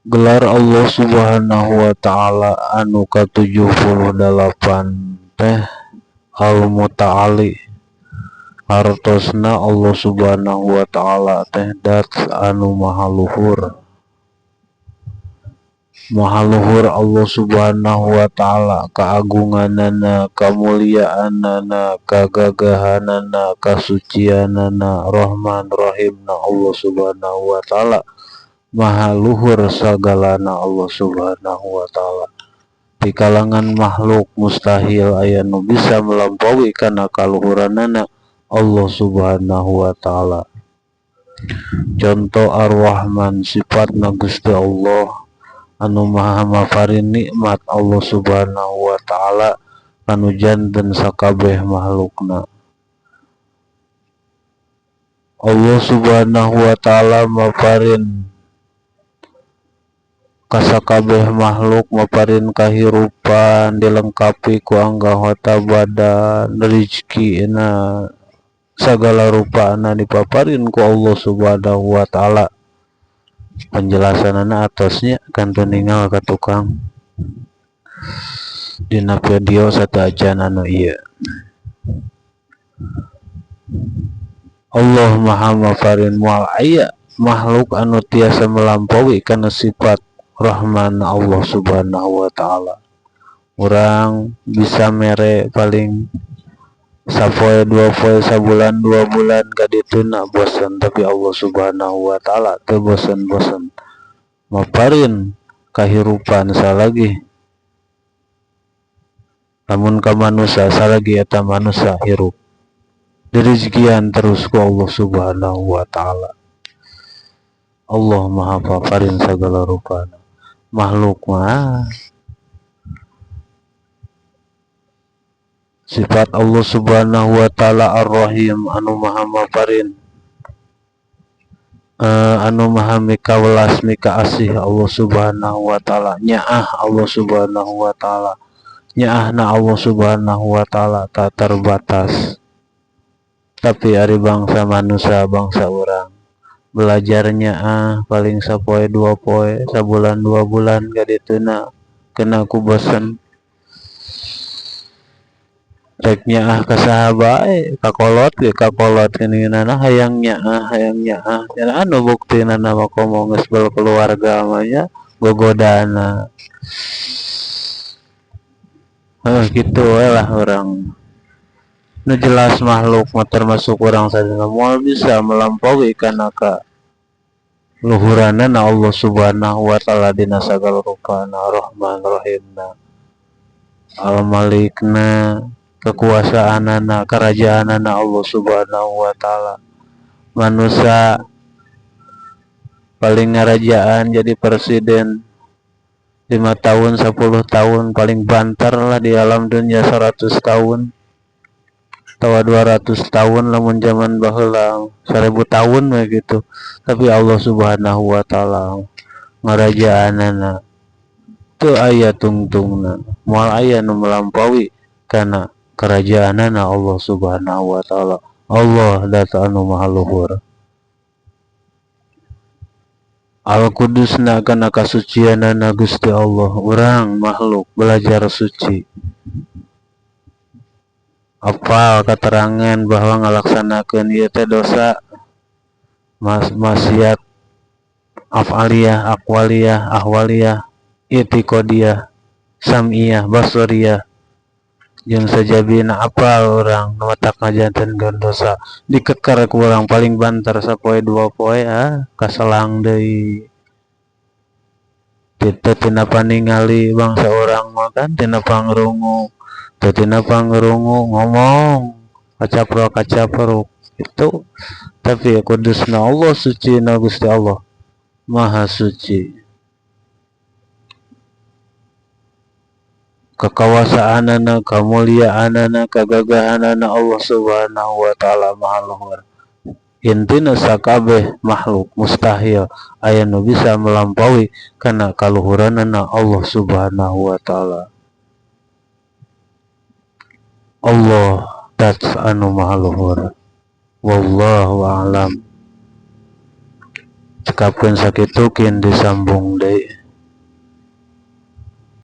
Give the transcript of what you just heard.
Gelar Allah Subhanahu wa Ta'ala anu ka-78 teh Al-Muta'ali, hartosna Allah Subhanahu wa Ta'ala teh dat anu maha luhur. Maha luhur Allah Subhanahu wa Ta'ala, kaagunganana, kamuliaanana, kagagahanana, kasucianana, Rahman Rahimna Allah Subhanahu wa Ta'ala. Maha luhur sagalana Allah Subhanahu wa Ta'ala. Di kalangan makhluk mustahil aya nu bisa melampaui kana kaluhuranana Allah Subhanahu wa Ta'ala. Contoh Ar-Rahman, sifatna Gusti Allah anu maha maparin nikmat Allah Subhanahu wa Ta'ala anu janten sakabeh makhlukna. Allah Subhanahu wa Ta'ala maparin kasakabeh makhluk, maparin kahirupan dilengkapi ku anggota badan, rizkina sagala rupana dipaparin ku Allah Subhanahu wa Ta'ala. Penjelasanana atosnya kan tuningal ka tukang dina video satajan anu ieu. Allah maha maparin moal aya makhluk anu tiasa melampaui kana sifat Rahman Allah Subhanahu wa Ta'ala. Urang bisa mere paling sapoe 2 poe, sabulan 2 bulan kadituna bosan, tapi Allah Subhanahu wa Ta'ala teu bosan-bosan maparin kahirupan salagi. Lamun ka manusia salagi eta manusia hirup, dirizkian terus ku Allah Subhanahu wa Ta'ala. Allah maha paparin sagala rupana. Makhluk mah sifat Allah Subhanahu wa Ta'ala Ar-Rahim anu maha maparin anu maha mikawelas mikaasih Allah Subhanahu wa Ta'ala. Nyaah Allah Subhanahu wa Ta'ala, nyaahna Allah Subhanahu wa Ta'ala tak terbatas. Tapi ari bangsa manusia, bangsa urang belajarnya paling sapoe 2 poe, sabulan 2 bulan kadituna kena ku bosan. Rek nyaah ka saha bae, kakolot ge kakolot geuninganana hayang nyaah nya anu buktina mah komo geus keluarga mah nya gogodana. Kitu we lah urang. Nu jelas makhluk mah termasuk urang sadaya moal bisa melampaui kana ka luhuranana Allah Subhanahu wa Ta'ala dina sagala rupana, Rahman Rahimna, Al-Malikna, kekuasaanana, kerajaanana Allah Subhanahu wa Ta'ala. Manusia paling ngarajaan jadi presiden 5 tahun 10 tahun, paling banter lah di alam dunia 100 tahun tawa 200 tahun lamun zaman baheula 1000 tahun begitu. Tapi Allah Subhanahu wa Ta'ala ngarajaanana teu aya tungtungna, moal aya nu melampaui kana kerajaanana Allah Subhanahu wa Ta'ala. Allah dat anu maha luhur. Al-Qudusna kana kasucianana Gusti Allah. Urang makhluk belajar suci, apal keterangan bahwa ngalaksanakeun ieu teh dosa, maksiat afaliyah, aqwaliyah, ahwaliyah, i'tiqadiyah, sam'iyah, basariyah, jeung sajabina apal urang nu matak ngajantenkeun dosa dikeker ku urang paling banter sapoe 2 poe kaselang deui. Teu tina paningali bangsa urang mah kan tina pangrungu, teu tina pangrungu ngomong kacaprok itu. Tapi kudusna Allah, sucina Gusti Allah maha suci. Kekawasaanana, kamuliaanana, kagagahanana Allah Subhanahu wa Ta'ala maha luhur. Intina sakabeh makhluk mustahil aya nu bisa melampaui kana kaluhuranana Allah Subhanahu wa Ta'ala. Allah dat anu maha luhur. Wallahu a'lam. cekapkeun sakitu kin disambung deui.